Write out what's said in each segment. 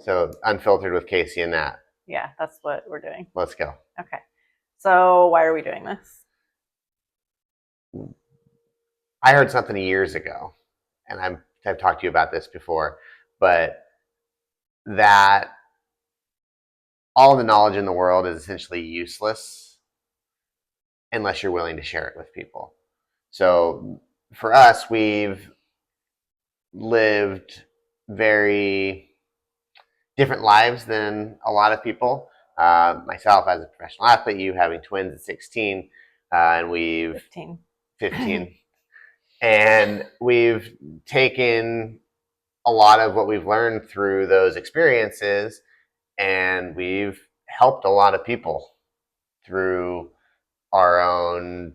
So unfiltered with Casey and Nat. Yeah, that's what we're doing. Let's go. Okay. So why are we doing this? I heard something years ago, and I've talked to you about this before, but that all the knowledge in the world is essentially useless unless you're willing to share it with people. So for us, we've lived very different lives than a lot of people. Myself as a professional athlete, you having twins at 16, and we've 15. 15. And we've taken a lot of what we've learned through those experiences, and we've helped a lot of people through our own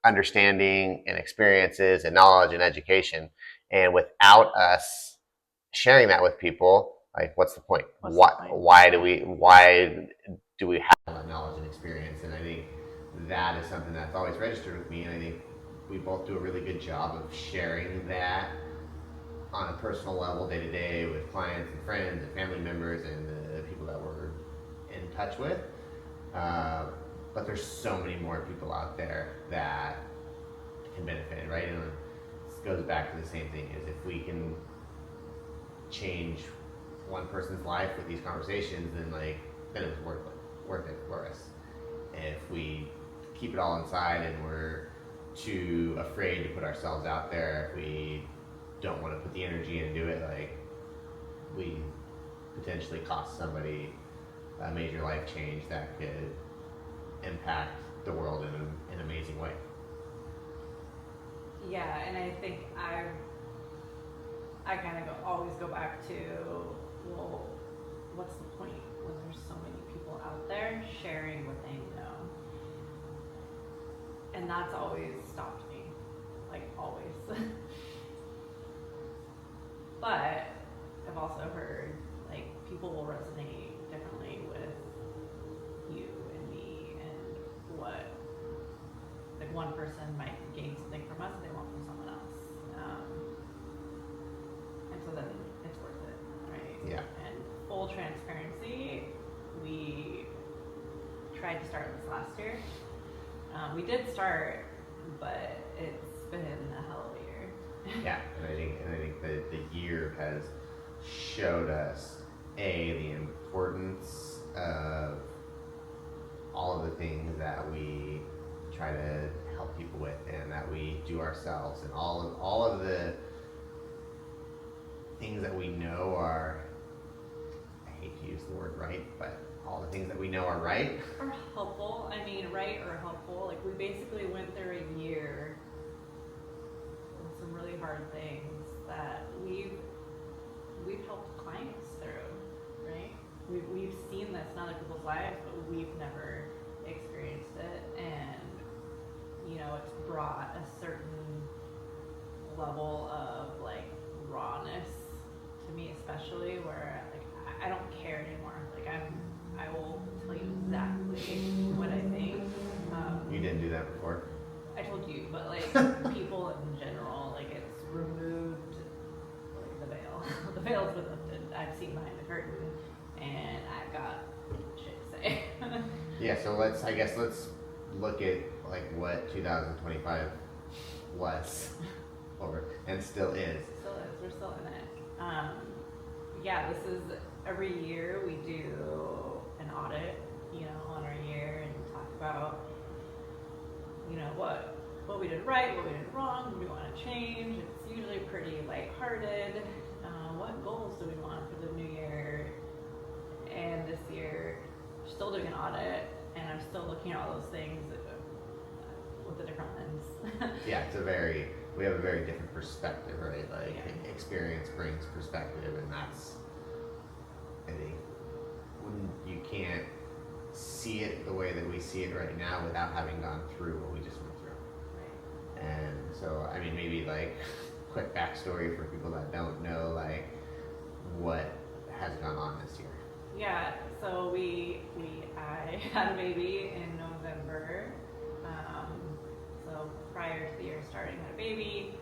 understanding and experiences and knowledge and education. And without us sharing that with people, like, what's the point? Why do we have that knowledge and experience? And I think that is something that's always registered with me, and I think we both do a really good job of sharing that on a personal level, day to day, with clients and friends and family members and the people that we're in touch with. But there's so many more people out there that can benefit, right? And this goes back to the same thing: is if we can change one person's life with these conversations, then it was worth it for us. If we keep it all inside and we're too afraid to put ourselves out there, if we don't want to put the energy into it, like, we potentially cost somebody a major life change that could impact the world in an amazing way. Yeah, and I think I kind of always go back to, well, what's the point when there's so many people out there sharing what they know? And that's always stopped me, like, always. But I've also heard, like, people will resonate differently with you and me, and what, like, one person might gain something from us they want from someone else. And so then it's worth it, right? Yeah. And full transparency, we tried to start this last year. We did start, but it's been a hell of a year. Yeah, and I think that the year has showed us the importance of all of the things that we try to help people with, and that we do ourselves, and all of the things that we know are, I hate to use the word right, but all the things that we know are right or helpful. I mean, right or helpful. Like, we basically went through a year with some really hard things that we've helped clients through, right? We've seen this in other people's lives, but we've never experienced it, and it's brought a certain level of, like, rawness to me, especially, where, like, I don't care anymore. Like, I will tell you exactly what I think. You didn't do that before. I told you, but, like, people in general, like, it's removed, like, the veil. The veil's been lifted. I've seen behind the curtain, and I've got shit to say. Yeah, so let's look at, like, what 2025 was, and still is. Still is. We're still in it. Yeah, this is every year we do an audit, on our year, and talk about, what we did right, what we did wrong, what we want to change. It's usually pretty lighthearted. What goals do we want for the new year? And this year, we're still doing an audit, and I'm still looking at all those things with a different lens. Yeah, we have a very different perspective, right? Like, yeah. Experience brings perspective, and that's, I think, when you can't see it the way that we see it right now without having gone through what we just went through. Right. And so, I mean, maybe, like, quick backstory for people that don't know, like, what has gone on this year. Yeah, so I had a baby in November. So prior to the year starting, I had a baby.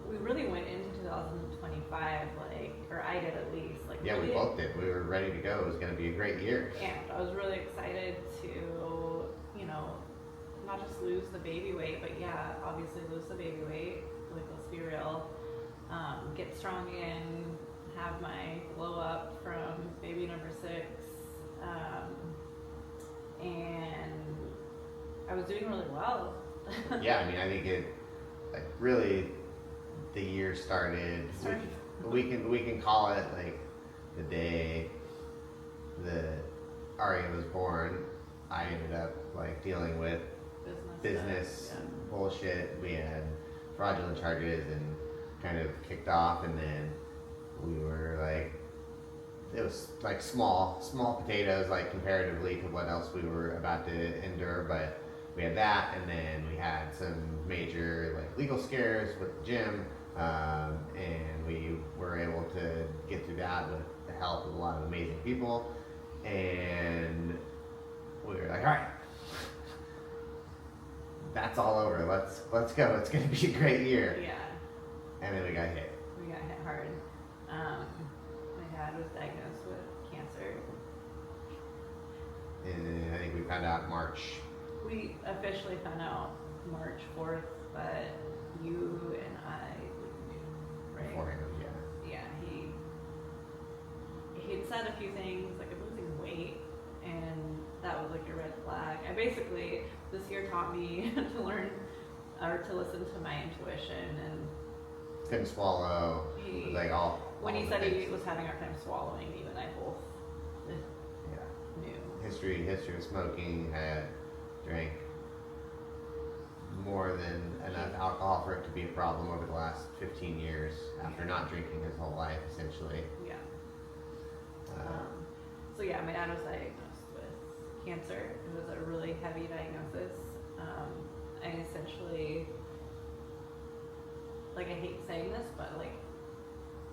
we really went into 2025 like, or I did at least, like Yeah, really, we both did. We were ready to go. It was going to be a great year. and I was really excited to, you know, not just lose the baby weight, but yeah, obviously lose the baby weight. Like, let's be real. Get strong again, have my glow up from baby number 6, and I was doing really well. Yeah, I mean, I think it, like, really, the year started. We can call it like the day that Aria was born. I ended up like dealing with business stuff, yeah. bullshit. We had fraudulent charges and kind of kicked off, and then we were like, it was like small potatoes, like comparatively to what else we were about to endure. But we had that, and then we had some major like legal scares with the gym, and we were able to get through that with the help of a lot of amazing people. And we were like, all right, that's all over. Let's go. It's gonna be a great year. Yeah. And then we got hit. We got hit hard. My dad was diagnosed with cancer. And I think we found out March. We officially found out March 4th, but you and I knew, right? Beforehand, Yeah, he'd said a few things, like I'm losing weight, and that was like a red flag. I basically, this year taught me to learn, or to listen to my intuition, and couldn't swallow. It was like all. When all he the said things. he was having a hard time swallowing, you and I both Yeah. knew. History of smoking, had drank more than enough alcohol for it to be a problem over the last 15 years after not drinking his whole life, essentially. Yeah. So yeah, my dad was diagnosed with cancer. It was a really heavy diagnosis. I essentially, like, I hate saying this, but like,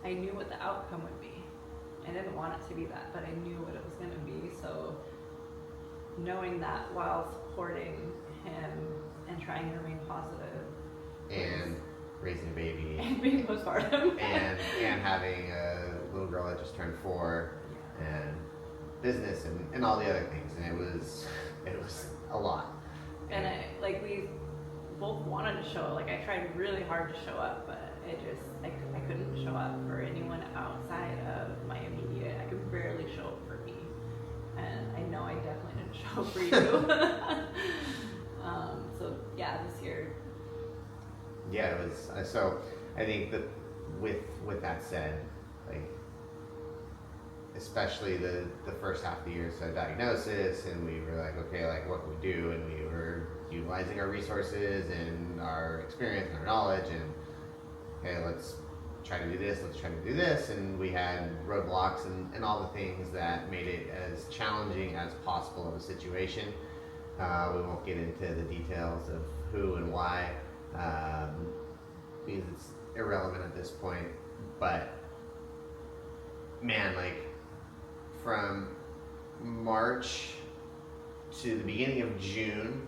I knew what the outcome would be. I didn't want it to be that, but I knew what it was going to be. So knowing that while supporting him and trying to remain positive, and raising a baby, and being postpartum, and having a little girl that just turned 4, and business and all the other things, and it was a lot. And we both wanted to show. Like, I tried really hard to show up, but I couldn't show up for anyone outside of my immediate. I could barely show up for me, and I know I definitely didn't show up for you. So yeah, this year. Yeah, it was. So I think that with that said, like, especially the first half of the year, so diagnosis, and we were like, okay, like, what can we do? And we were utilizing our resources and our experience and our knowledge, and okay, let's try to do this, let's try to do this. And we had roadblocks and all the things that made it as challenging as possible of a situation. We won't get into the details of who and why, because it's irrelevant at this point. But man, like, from March to the beginning of June,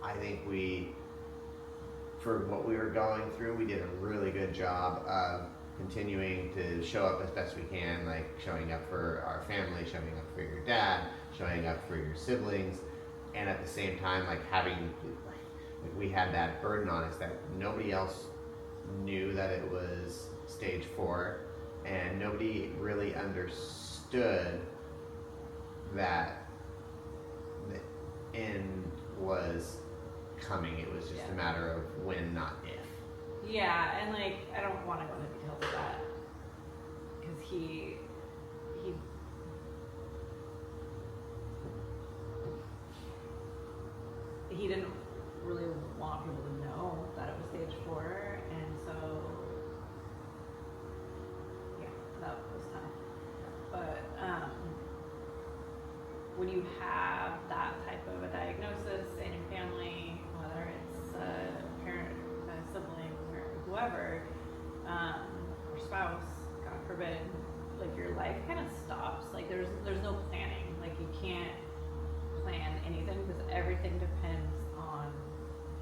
I think for what we were going through, we did a really good job of continuing to show up as best we can, like showing up for our family, showing up for your dad, showing up for your siblings, and at the same time, like, having, like, we had that burden on us that nobody else knew that it was stage 4, and nobody really understood that the end was coming. It was just a matter of when, not if. Yeah, and like, I don't want to go into details of that, because he didn't really want people to know that it was stage 4, and so yeah, that was tough. But when you have that type of a diagnosis in your family, whether it's a parent, a sibling, or whoever, or spouse, God forbid, like, your life kind of stops. Like, there's no planning. Like, you can't plan anything because everything depends on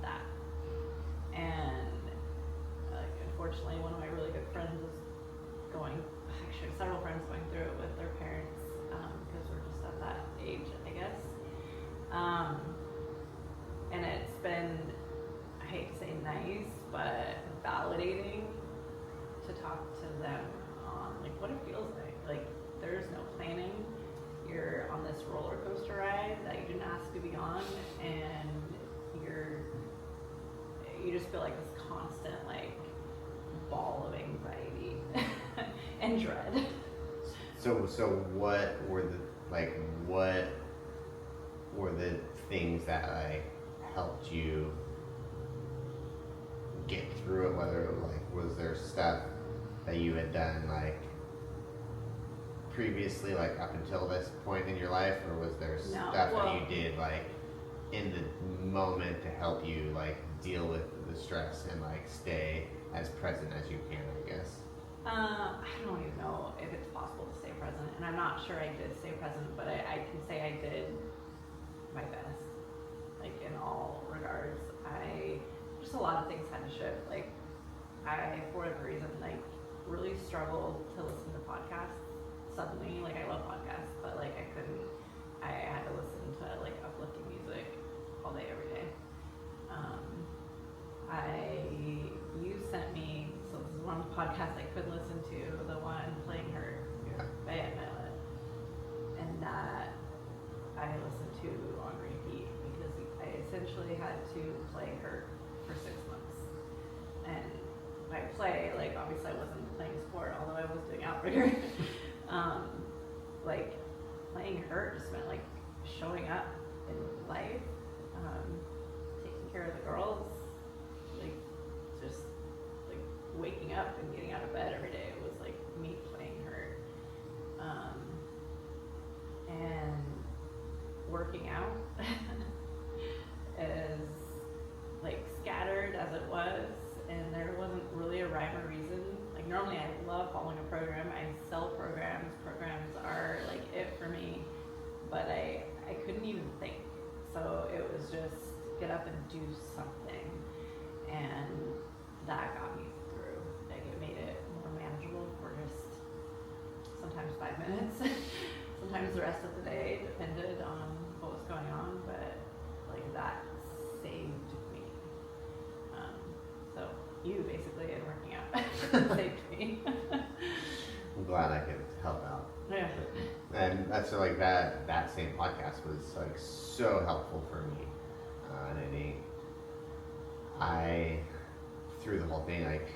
that. And like, unfortunately, one of my really good friends is actually several friends going through it with their parents, because we're just at that age, I guess. And it's been, I hate to say nice, but validating to talk to them on like what it feels like. Like there's no planning. You're on this roller coaster ride that you didn't ask to be on, and you just feel like this constant like ball of anxiety and dread. So what were the things that like helped you get through it? Whether like was there stuff that you had done like previously, like up until this point in your life, or was there stuff that you did like in the moment to help you like deal with the stress and like stay as present as you can, I guess? I don't even know if it's possible to stay present, and I'm not sure I did stay present, but I can say I did my best, like in all regards. Just a lot of things had to shift. Like I, for whatever reason, like really struggled to listen to podcasts suddenly. Like I love podcasts, but like I had to listen to like uplifting music all day, every day. You sent me, so this is one of the podcasts I could listen to, the one Playing Hurt by Ed Milet. And that I listened to on repeat because I essentially had to play Hurt for 6 months. And by play, like obviously I wasn't playing sport, although I was doing outrigger. Like playing Hurt just meant like showing up in life, taking care of the girls, like just like waking up and getting out of bed every day. It was like me playing Hurt, and working out as like scattered as it was, and there wasn't really a rhyme or reason. Like normally I love following a program. I sell programs. Programs are like it for me, but I couldn't even think. So it was just get up and do something, and that got me through. Like it made it more manageable for just sometimes 5 minutes, sometimes the rest of the day, depended on what was going on. But like that saved me. So you basically in working out saved me. I'm glad I could help out. Yeah. And that's like that same podcast was like so helpful for me. And I think through the whole thing, like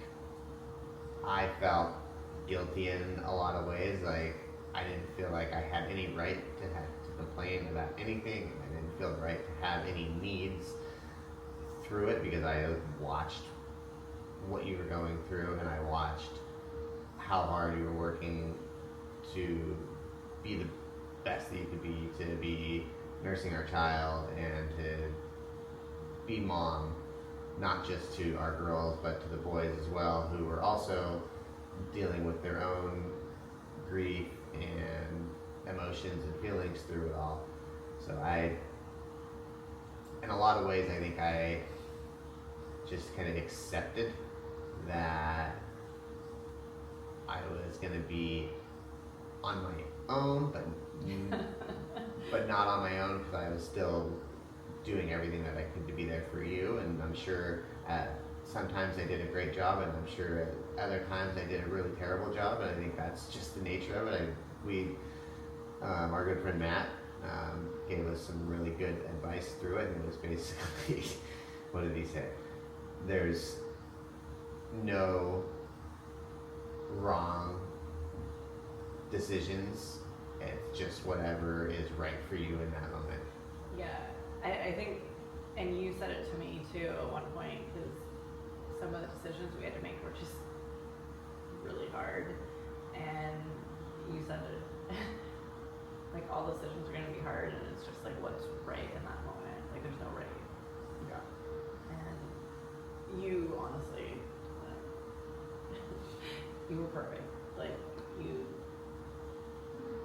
I felt guilty in a lot of ways. Like I didn't feel like I had any right to complain about anything. I didn't feel the right to have any needs through it because I watched what you were going through, and I watched how hard you were working to be the best that you could be, to be nursing our child and to be mom, not just to our girls but to the boys as well, who were also dealing with their own grief and emotions and feelings through it all. So in a lot of ways, I think I just kind of accepted that I was going to be on my own, but not on my own, because I was still doing everything that I could to be there for you. And I'm sure sometimes I did a great job, and I'm sure at other times I did a really terrible job. And I think that's just the nature of it. Our good friend Matt gave us some really good advice through it, and it was basically, what did he say? There's no wrong decisions. It's just whatever is right for you in that moment. Yeah, I think, and you said it to me too at one point, because some of the decisions we had to make were just really hard, and you said it, like all decisions are going to be hard, and it's just like what's right in that moment. Like there's no right. Yeah. And you honestly, you were perfect. Like you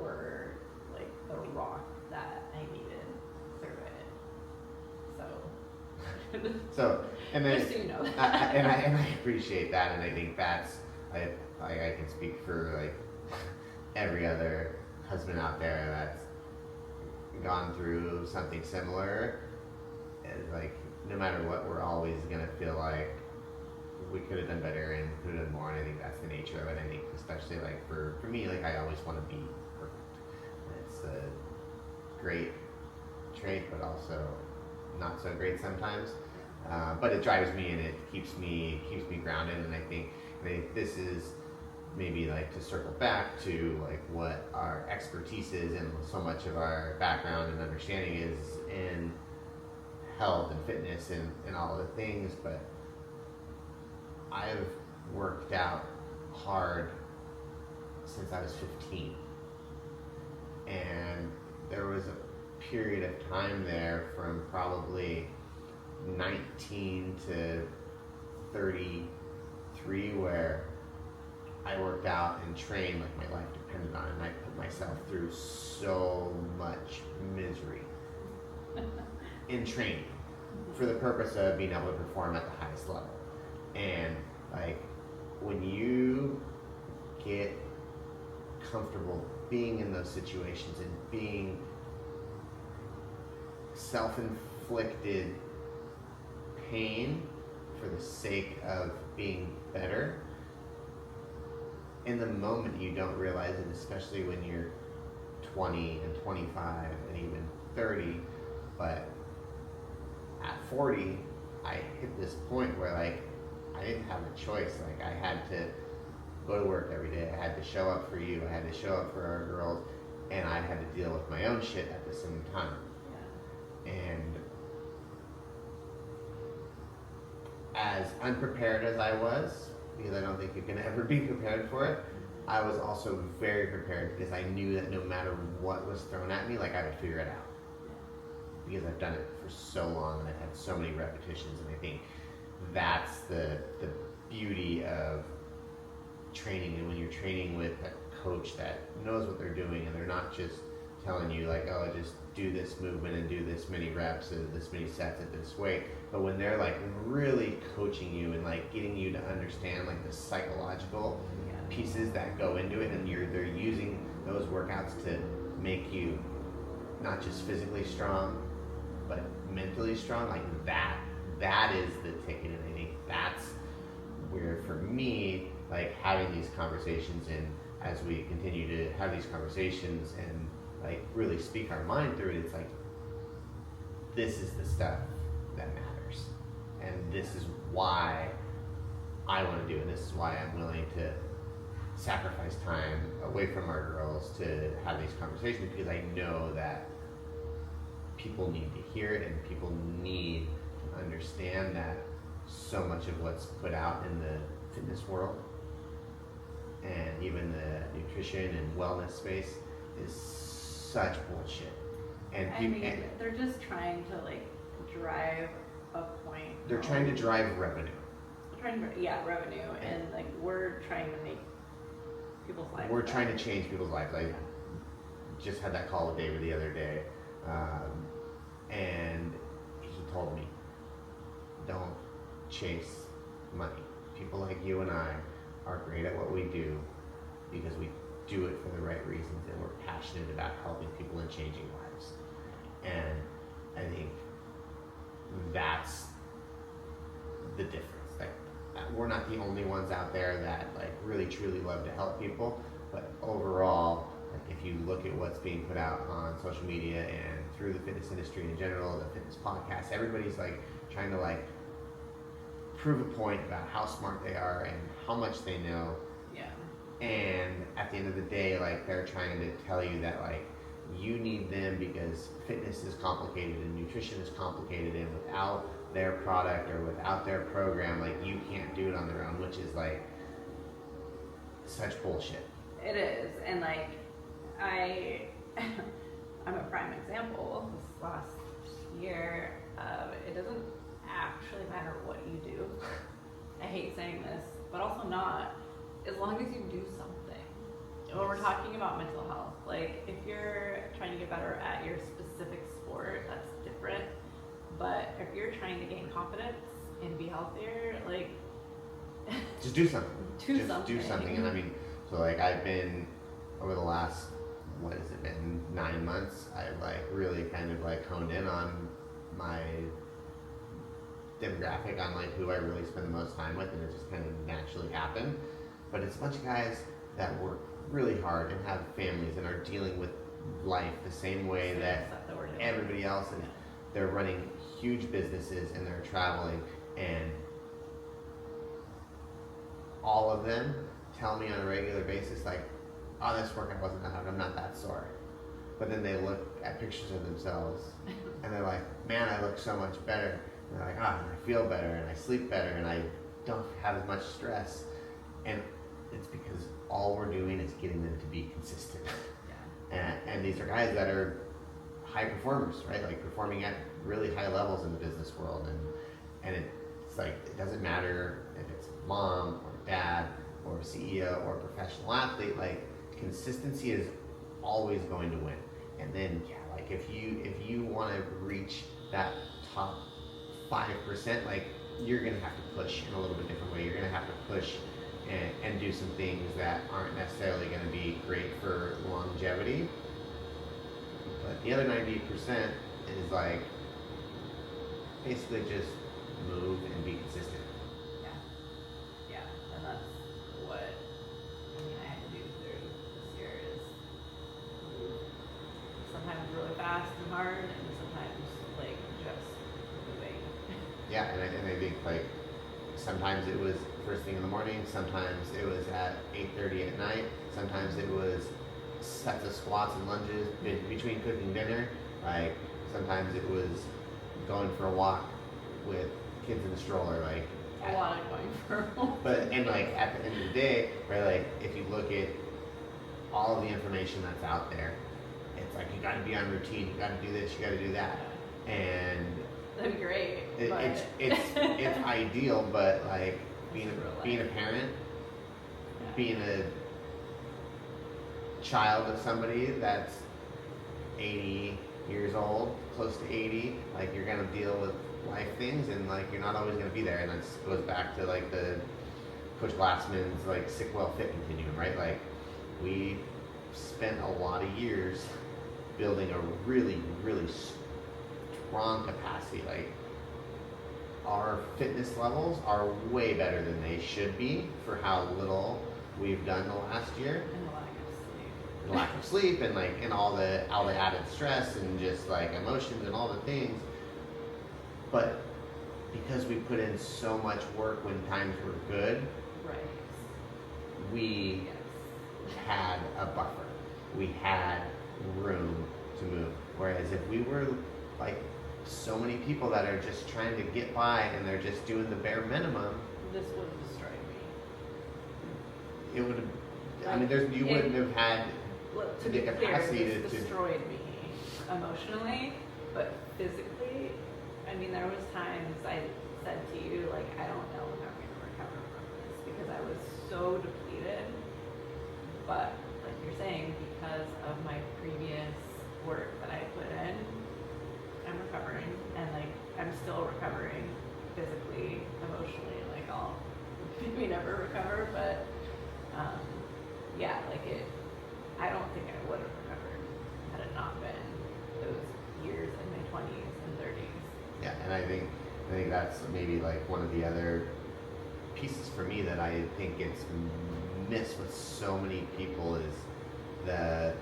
were like the rock that I needed through it. So. So And then, just so you know. and I appreciate that, and I think that's I can speak for like every other husband out there that's gone through something similar. And like no matter what, we're always gonna feel like we could have done better and could have done more. And I think that's the nature of it. I think especially like for me, like I always want to be perfect. And it's a great trait, but also not so great sometimes. But it drives me and it keeps me grounded. And I think this is maybe like to circle back to like what our expertise is and so much of our background and understanding is in health and fitness and all the things. But I've worked out hard since I was 15, and there was a period of time there from probably 19 to 33 where I worked out and trained like my life depended on it, and I put myself through so much misery in training for the purpose of being able to perform at the highest level. And like when you get comfortable being in those situations and being self-inflicted pain for the sake of being better, in the moment you don't realize it, especially when you're 20 and 25 and even 30. But at 40 I hit this point where like I didn't have a choice. Like I had to go to work every day. I had to show up for you. I had to show up for our girls, and I had to deal with my own shit at the same time. Yeah. And as unprepared as I was, because I don't think you can ever be prepared for it, I was also very prepared because I knew that no matter what was thrown at me, like I would figure it out. Because I've done it for so long and I've had so many repetitions, and I think that's the beauty of training. And when you're training with a coach that knows what they're doing and they're not just telling you like, oh, just do this movement and do this many reps and this many sets at this weight, but when they're like really coaching you and like getting you to understand like the psychological pieces that go into it, and they're using those workouts to make you not just physically strong but mentally strong, like that is the ticket. And I think that's where for me, like having these conversations, and as we continue to have these conversations and like really speak our mind through it, it's like this is the stuff that matters, and this is why I want to do it. This is why I'm willing to sacrifice time away from our girls to have these conversations, because I know that people need to hear it and people need to understand that so much of what's put out in the fitness world and even the nutrition and wellness space is such bullshit. And they're just trying to like drive a point. They're trying to drive revenue. Revenue, and like we're trying to make people's lives. We're trying to change people's lives. I just had that call with David the other day, and he told me, don't chase money. People like you and I are great at what we do because we do it for the right reasons, and we're passionate about helping people and changing lives. And I think that's the difference. Like, we're not the only ones out there that like really truly love to help people, but overall, like if you look at what's being put out on social media and through the fitness industry in general, the fitness podcasts, everybody's like trying to like prove a point about how smart they are and how much they know. Yeah. And at the end of the day, like they're trying to tell you that like you need them because fitness is complicated and nutrition is complicated, and without their product or without their program, like you can't do it on their own, which is like such bullshit. It is. And like I'm a prime example this last year of it doesn't actually matter what you do. I hate saying this, but also not, as long as you do something. When we're talking about mental health, like if you're trying to get better at your specific sport, that's different. But if you're trying to gain confidence and be healthier, like just do something. do something. Do something. And I mean, so like I've been over the last, what has it been, 9 months, I've like really kind of like honed in on my demographic, on like who I really spend the most time with, and it just kind of naturally happened. But it's a bunch of guys that work really hard and have families and are dealing with life the same way that everybody else, and they're running huge businesses and they're traveling, and all of them tell me on a regular basis like, oh, this workout wasn't that hard, I'm not that sore. But then they look at pictures of themselves and they're like, man, I look so much better. And they're like, ah, oh, I feel better and I sleep better and I don't have as much stress. And it's because all we're doing is getting them to be consistent. Yeah. And these are guys that are high performers, right? Like performing at really high levels in the business world. And it's like, it doesn't matter if it's mom or dad or CEO or professional athlete, like consistency is always going to win. And then yeah, like if you want to reach that top 5%, like you're gonna have to push in a little bit different way. You're gonna have to push and do some things that aren't necessarily gonna be great for longevity. But the other 90% is like basically just move and be consistent. Yeah, and that's what I had to do through this year is sometimes really fast and hard, and sometimes like just moving. Yeah, and I think like sometimes it was first thing in the morning, sometimes it was at 8:30 at night, sometimes it was sets of squats and lunges between cooking dinner, like sometimes it was going for a walk with kids in the stroller, like a lot of going for a walk. But and like at the end of the day, right, like if you look at all of the information that's out there, it's like you got to be on routine, you got to do this, you got to do that, and that'd be great. It's ideal, but like being a parent, being a child of somebody that's 80 years old, close to 80, like you're gonna deal with life things, and like you're not always gonna be there, and that goes back to like the Coach Glassman's like sick, well, fit continuum, right? Like we spent a lot of years building a really, really strong capacity. Like our fitness levels are way better than they should be for how little we've done the last year. And the lack of sleep and like and all the added stress and just like emotions and all the things. But because we put in so much work when times were good, right, we had a buffer. We had room to move. Whereas if we were like so many people that are just trying to get by and they're just doing the bare minimum, this would have destroyed me. It would have. I mean, you wouldn't have had to the capacity clear, this destroyed me emotionally, but physically. I mean, there was times I said to you, like, I don't know when I'm going to recover from this because I was so depleted. But like you're saying, because of my previous work that I put in, I'm recovering, and like I'm still recovering physically, emotionally. Like I'll maybe never recover, but yeah, like it. I don't think I would have recovered had it not been those years in my 20s and 30s. Yeah, and I think that's maybe like one of the other pieces for me that I think gets missed with so many people is that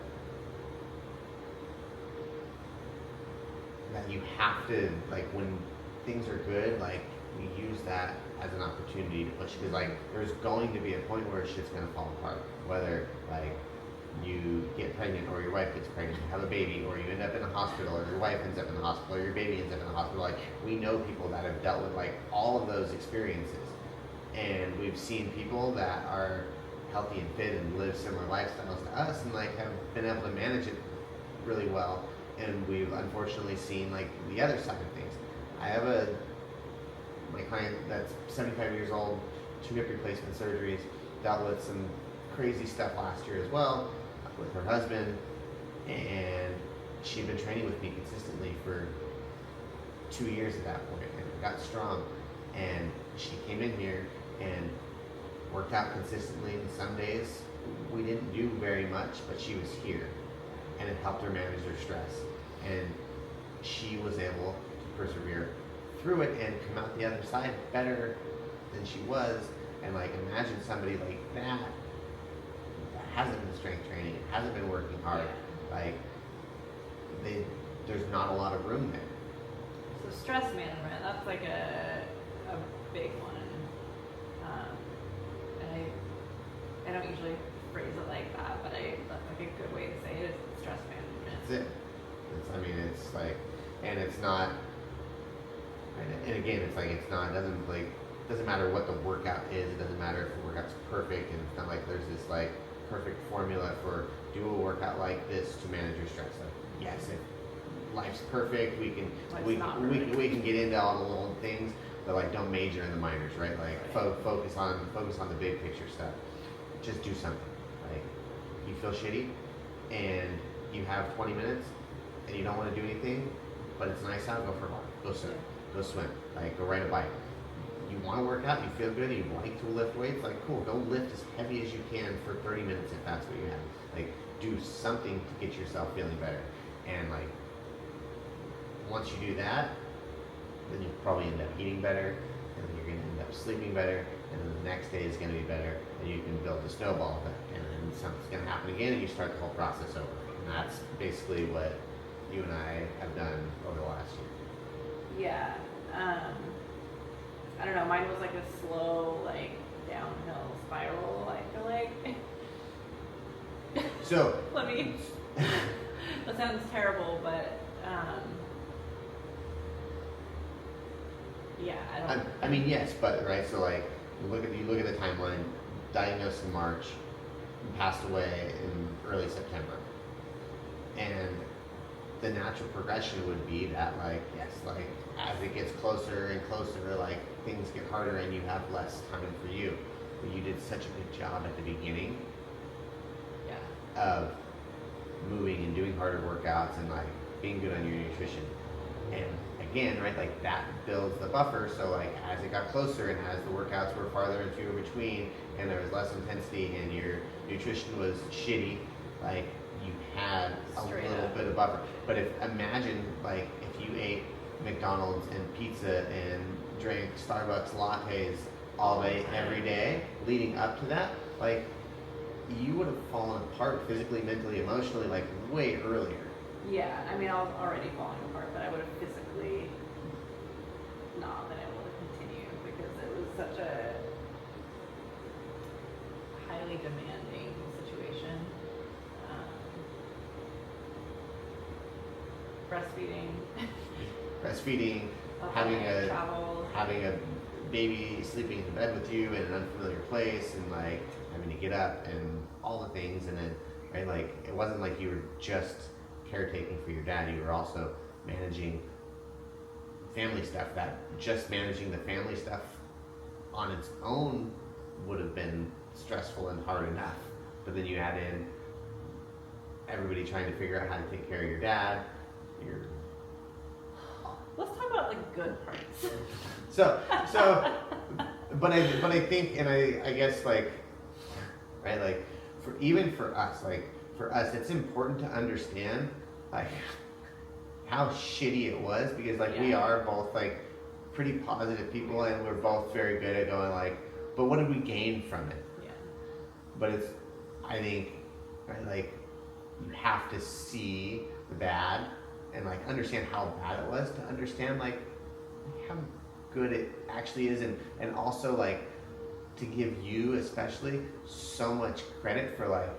you have to, like, when things are good, like we use that as an opportunity to push, because like there's going to be a point where shit's gonna fall apart, whether like you get pregnant or your wife gets pregnant, you have a baby, or you end up in a hospital, or your wife ends up in the hospital, or your baby ends up in the hospital. Like we know people that have dealt with like all of those experiences, and we've seen people that are healthy and fit and live similar lifestyles to us and like have been able to manage it really well. And we've unfortunately seen like the other side of things. I have my client that's 75 years old, 2 hip replacement surgeries, dealt with some crazy stuff last year as well with her husband, and she'd been training with me consistently for 2 years at that point and got strong. and she came in here and worked out consistently. Some days we didn't do very much, but she was here, and it helped her manage her stress. And she was able to persevere through it and come out the other side better than she was. And like, imagine somebody like that hasn't been strength training, hasn't been working hard. Like, there's not a lot of room there. So stress management, that's like a big one. And I don't usually phrase it like that, but that's like a good way to say it is stress management. That's it. It's like, and it's not, and again, it's like, it's not, it doesn't matter what the workout is, it doesn't matter if the workout's perfect, and it's not like there's this like perfect formula for do a workout like this to manage your stress. Like, yes, if life's perfect, we can get into all the little things, but like, don't major in the minors, right? Like, focus on the big picture stuff. Just do something. Like, you feel shitty, and you have 20 minutes, and you don't want to do anything, but it's nice out, go for a walk, go surf, go swim, like, go ride a bike. You want to work out, you feel good, you like to lift weights, like, cool, go lift as heavy as you can for 30 minutes if that's what you have. Like, do something to get yourself feeling better. And like, once you do that, then you'll probably end up eating better, and then you're going to end up sleeping better, and then the next day is going to be better, and you can build a snowball effect, and then something's going to happen again, and you start the whole process over. And that's basically what you and I have done over the last year. Yeah. I don't know, mine was like a slow, like, downhill spiral, I feel like. So, that sounds terrible, but, yeah, I mean, yes, but, right, so like, you look at the timeline, diagnosed in March, passed away in early September. And the natural progression would be that, like, yes, like, as it gets closer and closer, like, things get harder and you have less time for you. But you did such a good job at the beginning of moving and doing harder workouts and, like, being good on your nutrition. And again, right, like, that builds the buffer, so like, as it got closer and as the workouts were farther and fewer between and there was less intensity and your nutrition was shitty, like, you had a little bit of buffer. But imagine, like, if you ate McDonald's and pizza and drank Starbucks lattes all day, every day, leading up to that, like, you would have fallen apart physically, mentally, emotionally, like, way earlier. Yeah, I mean, I was already falling apart, but I would have physically not been able to continue because it was such a highly demanding situation. Breastfeeding, having a baby sleeping in the bed with you in an unfamiliar place, and like having to get up and all the things, and then, right, like, it wasn't like you were just caretaking for your dad, you were also managing family stuff. That just managing the family stuff on its own would have been stressful and hard enough, but then you add in everybody trying to figure out how to take care of your dad. Let's talk about the good parts. But I think, and I guess, like, right, like, for us, it's important to understand, like, how shitty it was, because, like, we are both, like, pretty positive people, and we're both very good at going, like, but what did we gain from it? Yeah. But it's, I think, right, like, you have to see the bad and, like, understand how bad it was to understand, like, how good it actually is, and also, like, to give you especially so much credit for, like,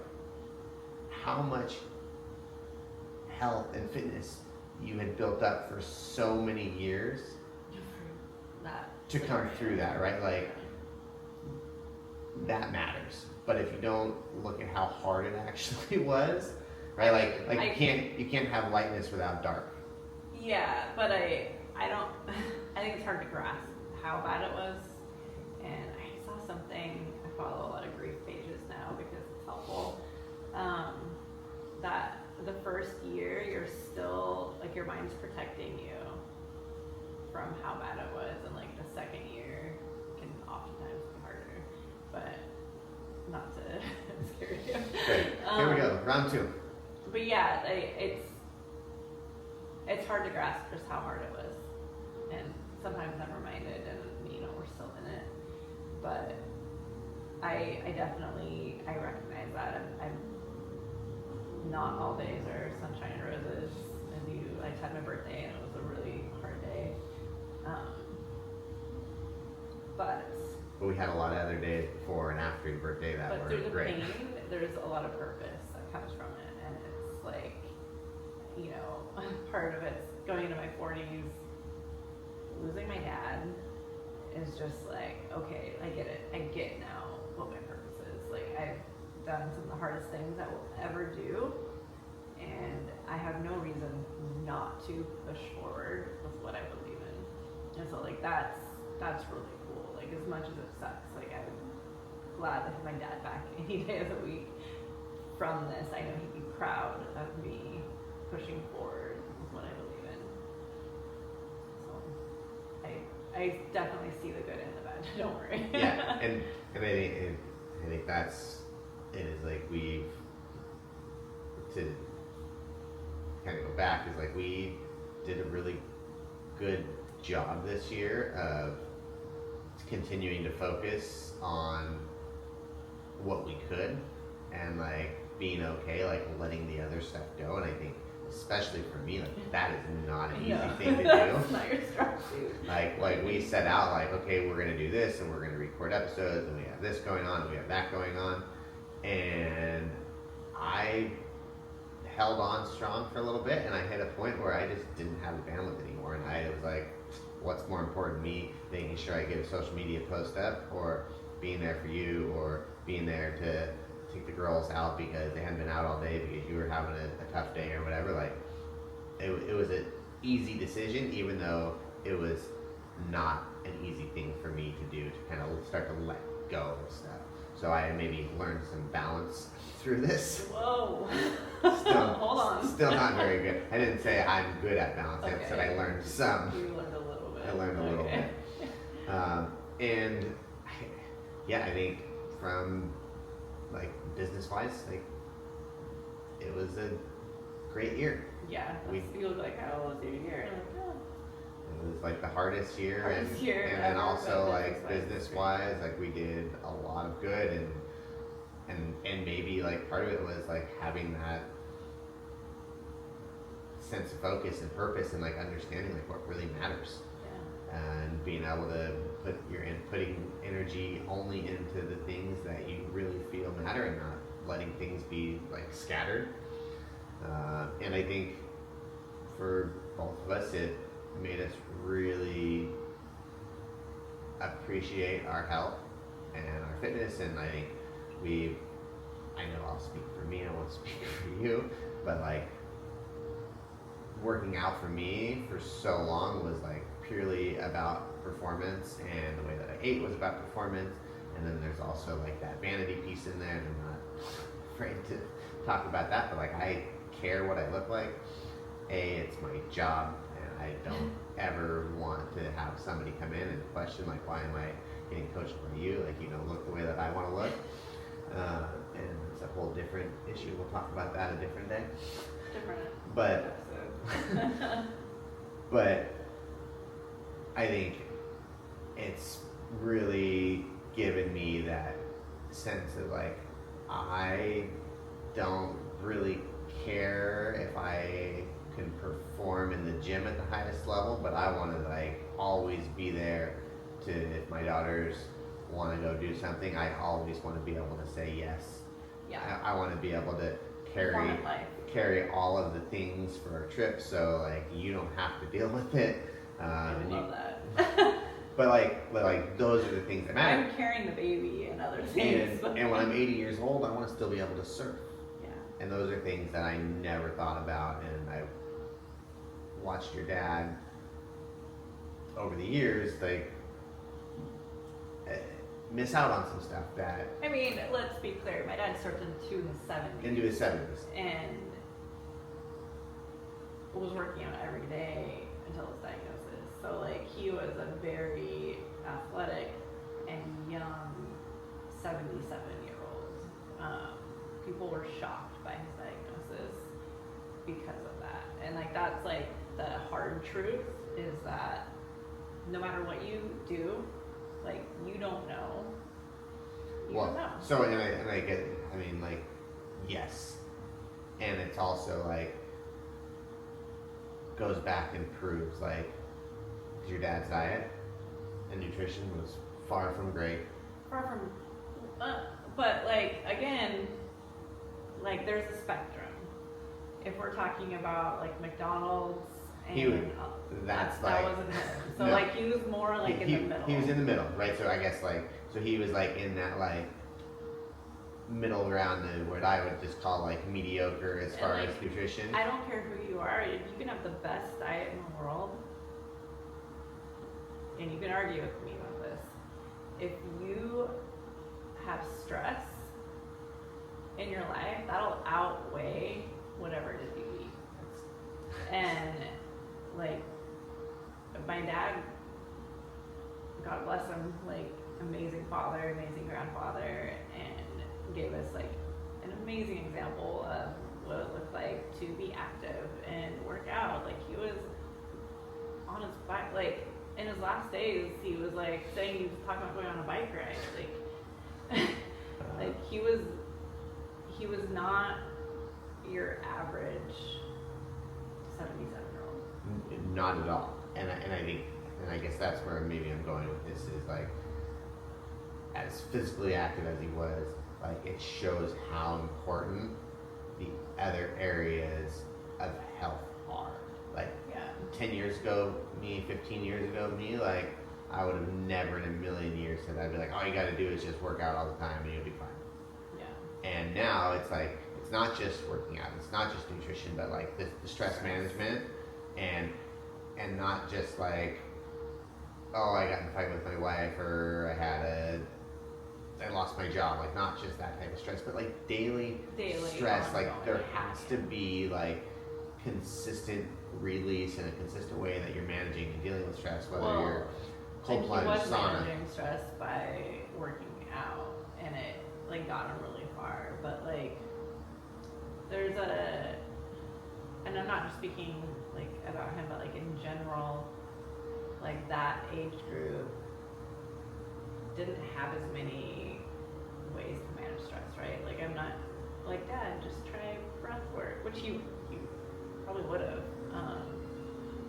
how much health and fitness you had built up for so many years to come through that, right? Like, that matters. But if you don't look at how hard it actually was, right? Like you can't have lightness without dark. Yeah, but I don't. I think it's hard to grasp how bad it was. And I saw something. I follow a lot of grief pages now because it's helpful. That the first year you're still, like, your mind's protecting you from how bad it was, and like the second year can oftentimes be harder, but not to scare you. Great. Here we go, round 2. But yeah, it's hard to grasp just how hard it was, and sometimes I'm reminded, and we're still in it. But I definitely recognize that. I'm not all days are sunshine and roses. I just had my birthday and it was a really hard day. But we had a lot of other days before and after your birthday that were through the great. pain, there's a lot of purpose that comes from it, and it's like, part of it's going into my 40s, losing my dad is just like, okay, I get it. I get now what my purpose is. Like, I've done some of the hardest things I will ever do, and I have no reason not to push forward with what I believe in. And so, like, that's really cool. Like, as much as it sucks, like, I'm glad to have my dad back any day of the week from this. I know he'd be proud of me pushing forward with what I believe in. So I definitely see the good and the bad. Don't worry. Yeah, and I think that's it. Is like we've to kind of go back. Is like we did a really good job this year of continuing to focus on what we could and like being okay, like letting the other stuff go. And I think especially for me, like that is not an easy thing to do. That's not your strong suit. Like we set out like, okay, we're gonna do this and we're gonna record episodes and we have this going on and we have that going on, and I held on strong for a little bit, and I hit a point where I just didn't have the bandwidth anymore, and I was like, what's more important, me making sure I get a social media post up, or being there for you, or being there to take the girls out because they hadn't been out all day because you were having a tough day or whatever. Like it was an easy decision, even though it was not an easy thing for me to do, to kind of start to let go of stuff. So I maybe learned some balance through this. Whoa. Still, hold on. Still not very good. I didn't say I'm good at balance. Okay. I said I learned some. You learned a little bit. I learned a little bit. And I think from like business-wise, like it was a great year. Yeah. You look like, how was your year? And like, oh. It was like the hardest year, and then ever, also like business-wise, business-wise, like we did a lot of good, and maybe like part of it was like having that sense of focus and purpose and like understanding like what really matters, and being able to putting energy only into the things that you really feel matter and not letting things be like scattered. And I think for both of us, it made us really appreciate our health and our fitness. And I think I know I'll speak for me, I won't speak for you, but like working out for me for so long was like purely about performance, and the way that I ate was about performance. And then there's also like that vanity piece in there, and I'm not afraid to talk about that, but like I care what I look like. It's my job, and I don't ever want to have somebody come in and question like, why am I getting coached by you? Like, you don't look the way that I want to look. And it's a whole different issue. We'll talk about that a different day. But but I think it's really given me that sense of like, I don't really care if I can perform in the gym at the highest level, but I want to like always be there to, if my daughters want to go do something, I always want to be able to say yes. Yeah. I want to be able to carry all of the things for our trip, so like you don't have to deal with it. I love that. But like those are the things that matter. I'm carrying the baby and other things. And when I'm 80 years old, I want to still be able to surf. Yeah. And those are things that I never thought about, and I watched your dad over the years like miss out on some stuff that. I mean, let's be clear. My dad surfed into his 70s. And was working out every day until his diagnosis. So like he was a very athletic and young 77-year-old. People were shocked by his diagnosis because of that. And like that's like the hard truth is that no matter what you do, like you don't know. You don't know. So and I get, I mean, like, yes, and it's also like goes back and proves like your dad's diet and nutrition was far from great. Far from, but like again, like there's a spectrum. If we're talking about like McDonald's and that wasn't him. So no, like he was more like in the middle. He was in the middle, right? So I guess like so he was like in that like middle ground, what I would just call like mediocre as far as nutrition. I don't care who you are. You can have the best diet in the world, and you can argue with me about this. If you have stress in your life, that'll outweigh whatever it is you eat. And like my dad, God bless him, like amazing father, amazing grandfather, and gave us like an amazing example of what it looked like to be active and work out. Like he was on his bike, like in his last days, he was like saying he was talking about going on a bike ride. Like, like he was not your average 77-year-old. Not at all. And I think, and I guess that's where maybe I'm going with this is like, as physically active as he was, like it shows how important the other areas of health are. Like 10 years ago, me, 15 years ago, me, like I would have never in a million years said I'd be like, all you got to do is just work out all the time and you'll be fine. Yeah. And now it's like, it's not just working out, it's not just nutrition, but like the stress management and not just like, oh, I got in a fight with my wife or I lost my job, like not just that type of stress, but like daily stress, like there has to be like consistent release in a consistent way that you're managing and dealing with stress, whether you're cold plunge, sauna. He was managing stress by working out, and it like got him really far. But like, there's and I'm not just speaking like about him, but like in general, like that age group didn't have as many ways to manage stress, right? Like I'm not like, Dad, just try breath work, which you probably would have,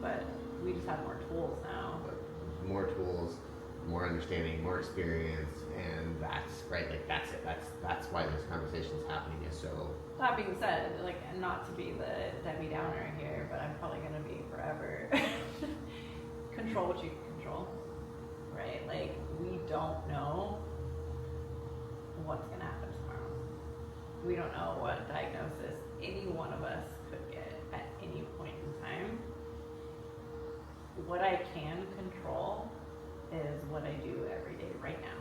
but we just have more tools now. More tools, more understanding, more experience, and that's right. Like that's it. That's why this conversation is happening. Is so. That being said, like not to be the Debbie Downer here, but I'm probably gonna be forever. Control what you can control, right? Like we don't know what's gonna happen tomorrow. We don't know what diagnosis any one of us could get at any point in time. What I can control is what I do every day right now.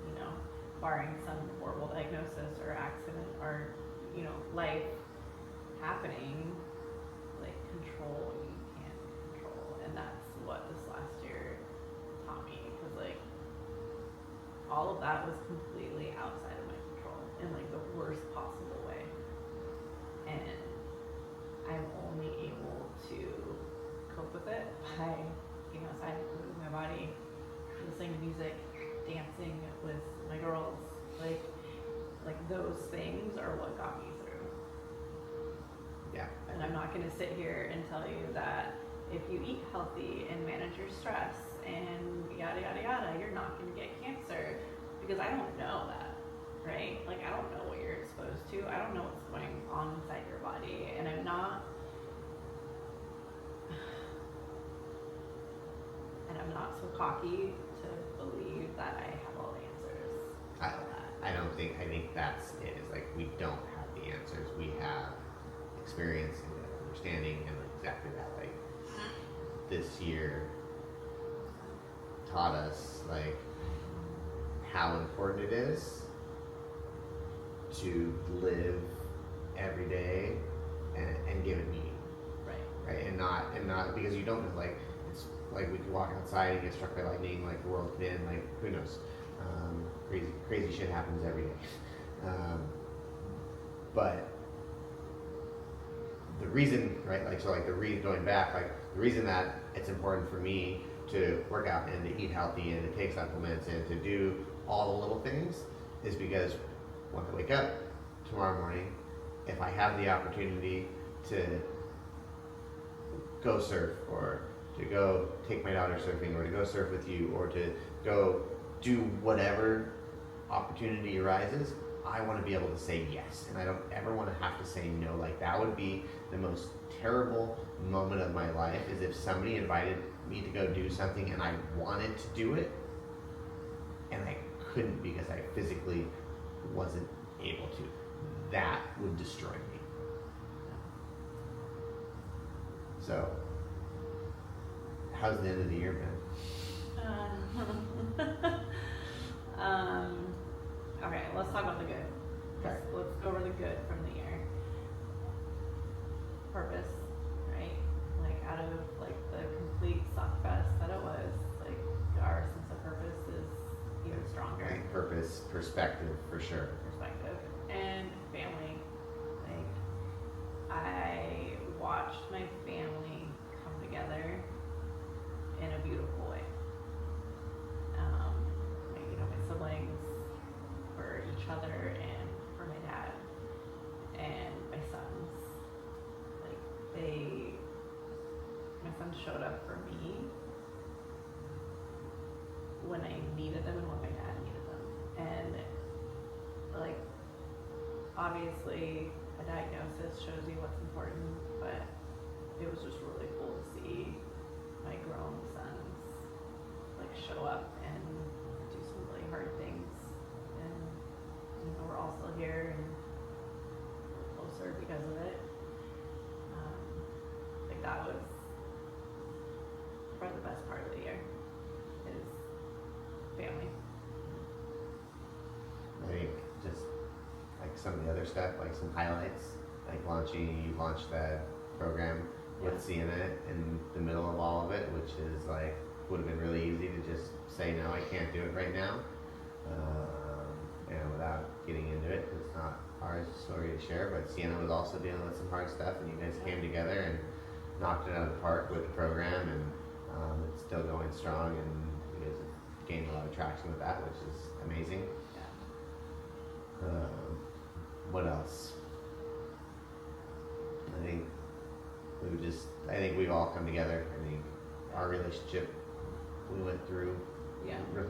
You know, barring some horrible diagnosis or accident or, you know, life happening, like control what you can control. And that's what this last year taught me. Because like all of that was completely outside of my control in like the worst possible way. And I'm only able to cope with it by being outside, moving my body, listening to music, dancing with my girls. Like those things are what got me through. Yeah. And I'm not going to sit here and tell you that if you eat healthy and manage your stress and yada yada yada, you're not going to get cancer, because I don't know that, right? Like I don't know what you're exposed to. I don't know what's going on inside your body, and I'm not so cocky to believe that I have all the answers. I think that's it. Is like we don't have the answers. We have experience and understanding, and exactly that. Like this year taught us like how important it is to live every day and give it meaning. Right. Right. And not because you don't know, like like we could walk outside and get struck by lightning, like the world could end, like who knows? Crazy shit happens every day. But the reason, right, like, so like going back, like the reason that it's important for me to work out and to eat healthy and to take supplements and to do all the little things is because when I wake up tomorrow morning, if I have the opportunity to go surf or to go take my daughter surfing or to go surf with you or to go do whatever opportunity arises, I want to be able to say yes, and I don't ever want to have to say no. Like that would be the most terrible moment of my life, is if somebody invited me to go do something and I wanted to do it and I couldn't because I physically wasn't able to. That would destroy me. So, how's the end of the year been? Okay, let's talk about the good. Okay. Let's go over the good from the year. Purpose, right? Like out of like the complete suckfest that it was, like our sense of purpose is even stronger. Like purpose, perspective, for sure. Perspective and family. Like I watched my family come together in a beautiful way. Like, you know, my siblings for each other and for my dad and my sons. Like my sons showed up for me when I needed them and when my dad needed them. And like, obviously a diagnosis shows you what's important, but it was just really cool to see my grown sons like show up and do some really hard things. And you know, we're all still here and we're closer because of it. Like that was probably the best part of the year, is family. I think just like some of the other stuff, like some highlights, like you launched that program with Sienna in the middle of all of it, which is like, would have been really easy to just say, no, I can't do it right now. And without getting into it, it's not our story to share, but Sienna was also dealing with some hard stuff, and you guys came together and knocked it out of the park with the program, and it's still going strong, and you guys have gained a lot of traction with that, which is amazing. What else? I think we've all come together. I think our relationship, we went through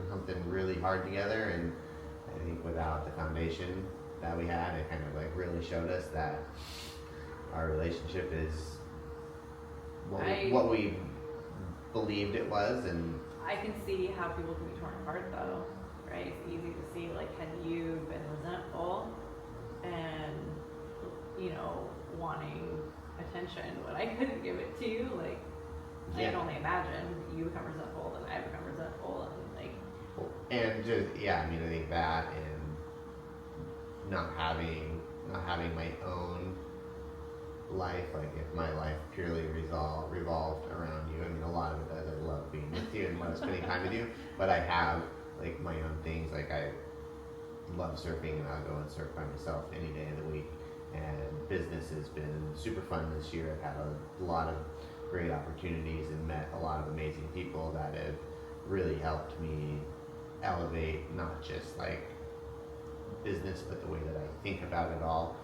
something really hard together, and I think without the foundation that we had, it kind of like really showed us that our relationship is what we believed it was. And I can see how people can be torn apart though, right? It's easy to see, like, had you been resentful and, you know, wanting attention when I couldn't give it to you, like, I can only imagine you become resentful, then I become resentful, and like. And just, I mean, I think that, and not having my own life, like if my life purely revolved around you. I mean, a lot of it does. I love being with you and love spending time with you, but I have like my own things. Like I love surfing, and I'll go and surf by myself any day of the week. And business has been super fun this year. I've had a lot of great opportunities and met a lot of amazing people that have really helped me elevate not just like business, but the way that I think about it all.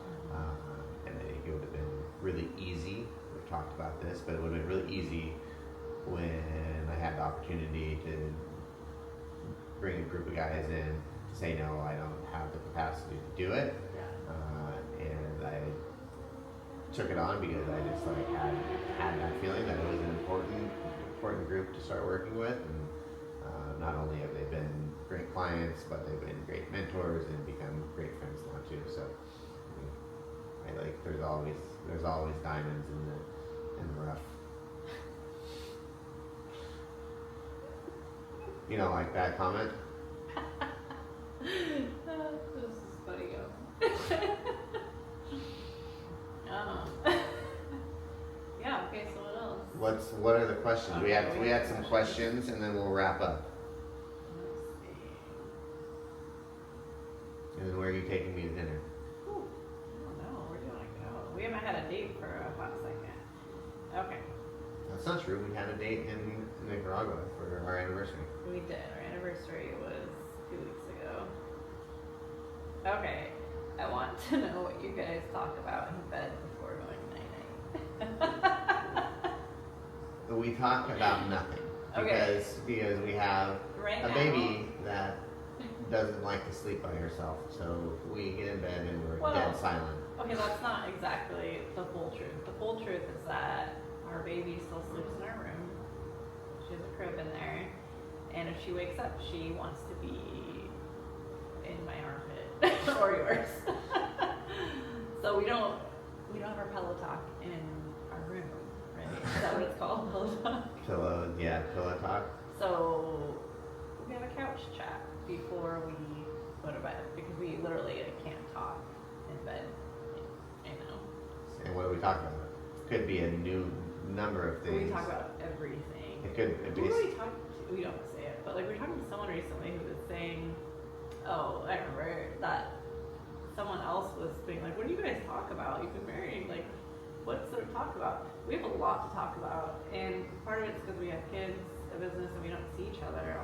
And I think it would have been really easy. We've talked about this, but it would have been really easy when I had the opportunity to bring a group of guys in to say, no, I don't have the capacity to do it. And I took it on because I just like had that feeling that it was an important group to start working with. And not only have they been great clients, but they've been great mentors and become great friends now too. So I like there's always diamonds in the rough. You don't like that comment? This is funny. Yeah, okay, so what else? What are the questions? Okay, we had some questions, and then we'll wrap up. Let's see. And then where are you taking me to dinner? Ooh, I don't know. Where do you want to go? We haven't had a date for a hot second. Okay. That's not true. We had a date in Nicaragua for our anniversary. We did. Our anniversary was 2 weeks ago. Okay. I want to know what you guys talk about in bed before going night-night. We talk about nothing because we have right a now, baby that doesn't like to sleep by herself, so we get in bed and we're dead silent. Okay, that's not exactly the full truth. The full truth is that our baby still sleeps in our room. She has a crib in there, and if she wakes up, she wants to be in my armpit or yours. So we don't have our pillow talk in our room, right? Is that what it's called? Pillow talk? Pillow talk. So we have a couch chat before we go to bed because we literally can't talk in bed. You know. And what do we talk about? Could be a new number of things. We talk about everything. It could be. Who do we talk to? We don't say it, but like we were talking to someone recently who was saying, "Oh, I remember that." Someone else was being like, "What do you guys talk about? You've been married. Like, what's there to talk about?" We have a lot to talk about, and part of it's because we have kids, a business, and we don't see each other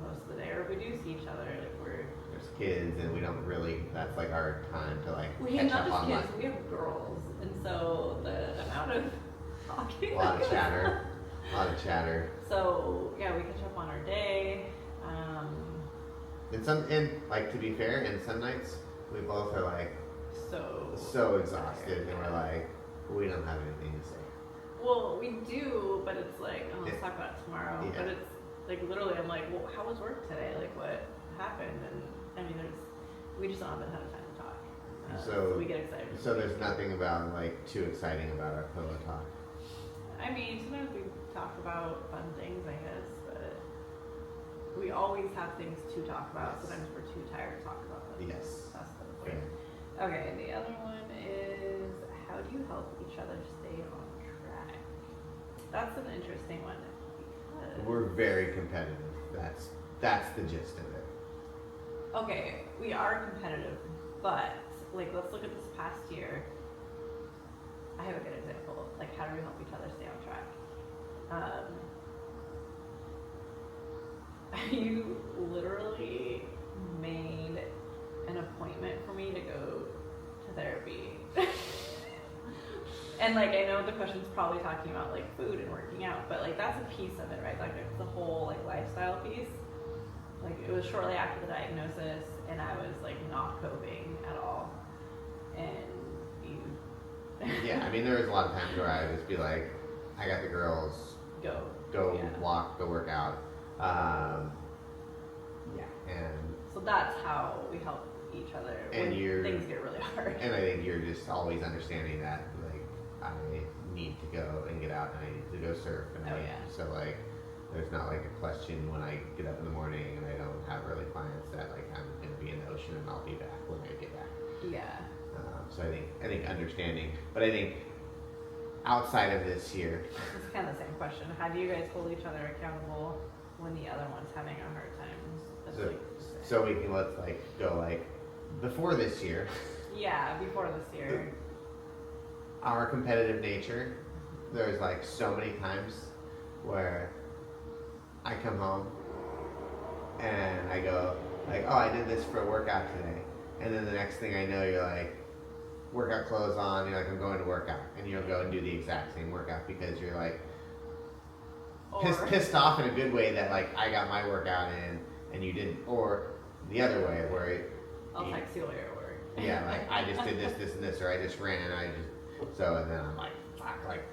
most of the day. Or if we do see each other, like there's kids, and we don't really. That's like our time to like we catch have up not on just kids. We have girls, and so the amount of talking. A lot of chatter. A lot of chatter. So yeah, we catch up on our day. And like to be fair, in some nights we both are like so exhausted, and we're like, we don't have anything to say. Well, we do, but it's like, oh, let's talk about it tomorrow. Yeah. But it's like literally, I'm like, well, how was work today? Like, what happened? And I mean, we just don't have a ton of time to talk. So we get excited. So there's nothing about like too exciting about our pillow talk. I mean, sometimes we talk about fun things, I guess, but we always have things to talk about. Yes. Sometimes we're too tired to talk about them. Yes. That's the Fair. point. Okay, the other one is how do you help each other stay on track? That's an interesting one because We're very competitive. That's the gist of it. okay, we are competitive, but like let's look at this past year. I have a good example. Like how do we help each other stay on track? You literally made an appointment for me to go to therapy. And like I know the question's probably talking about like food and working out, but like that's a piece of it, right? Like it's the whole like lifestyle piece. Like it was shortly after the diagnosis and I was like not coping at all. And you Yeah, I mean there was a lot of times where I would just be like, I got the girls, go walk, go work out. And so that's how we help each other when things get really hard. And I think you're just always understanding that like I need to go and get out and I need to go surf and so like there's not like a question when I get up in the morning and I don't have early clients that like I'm gonna be in the ocean and I'll be back when I get back. Yeah. So I think understanding, but I think outside of this year, it's kind of the same question. How do you guys hold each other accountable when the other one's having a hard time? So we can let's like go like before this year. Yeah, before this year. Our competitive nature, there's like so many times where I come home and I go like, oh, I did this for a workout today, and then the next thing I know, you're like, workout clothes on, you're like, I'm going to work out, and you'll go and do the exact same workout because you're like pissed off in a good way that like I got my workout in and you didn't, or the other way where I'll text you later at work. Yeah, like I just did this and this, or I just ran, and then I'm like, fuck, like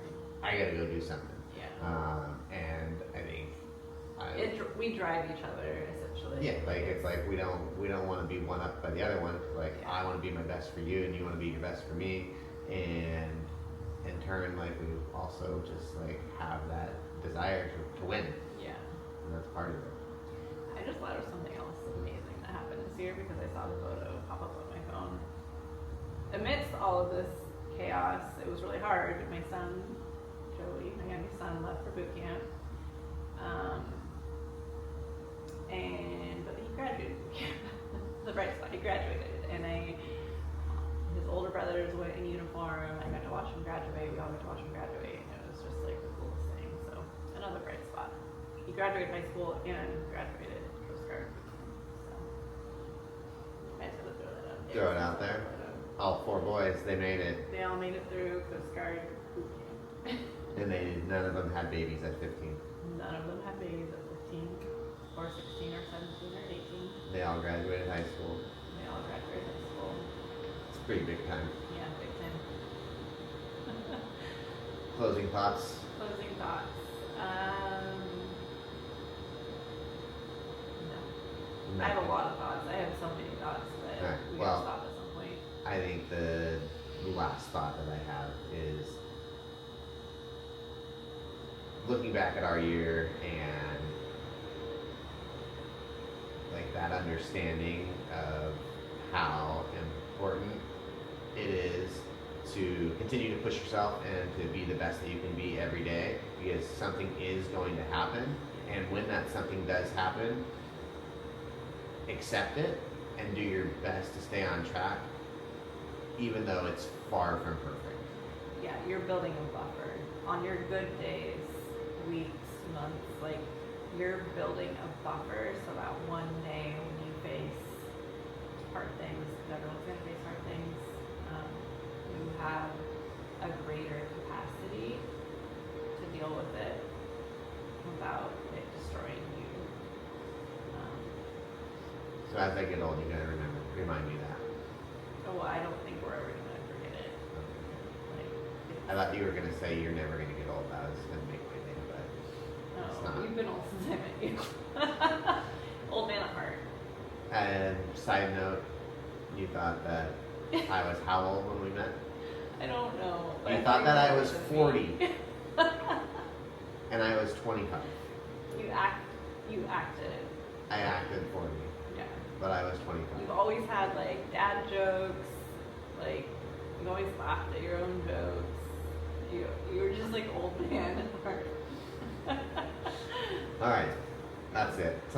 I gotta go do something. Yeah. And I think we drive each other essentially. Yeah, like it's like we don't want to be one up by the other one. Like I want to be my best for you, and you want to be your best for me, and in turn, like we also just like have that desire to win. Yeah. And that's part of it. I just thought of something else amazing that happened this year because I saw the photo pop up on my phone. Amidst all of this chaos, it was really hard. My son Joey, my youngest son, left for boot camp. But he graduated boot camp. The bright spot, he graduated, and his older brothers went in uniform. I got to watch him graduate. We all got to watch him graduate, and it was just like the coolest thing. So another bright spot. He graduated high school and graduated Coast Guard. So I just had to throw that out. Throw it out there. All 4 boys, they made it. They all made it through Coast Guard boot camp. And none of them had babies at 15. None of them had babies at 15 or 16 or 17 or 18. They all graduated high school. They all graduated high school. It's pretty big time. Yeah, big time. Closing thoughts? Closing thoughts. No. I have a lot of thoughts. I have so many thoughts, but Right. we Well, gotta stop at some point. I think the last thought that I have is looking back at our year and like that understanding of how important it is to continue to push yourself and to be the best that you can be every day, because something is going to happen, and when that something does happen, accept it and do your best to stay on track, even though it's far from perfect. Yeah, you're building a buffer. On your good days, weeks, months, like you're building a buffer so that one day when you face hard things, because everyone's gonna face hard things, you have a greater capacity to deal with it without it destroying you. So as I get old, you gotta remind me that. Oh, I don't think we're ever gonna forget it. Like, I thought you were gonna say you're never gonna get old. That was gonna make my day, but it's no, not. you've been old since I met you. Old man at heart. And side note, you thought that I was how old when we met? I don't know. but You I thought that I you was were 40. And I was 25. You acted. I acted 40, Yeah. but I was 25. You've always had like dad jokes. Like you always laughed at your own jokes. You were just like old man at heart. All right, that's it.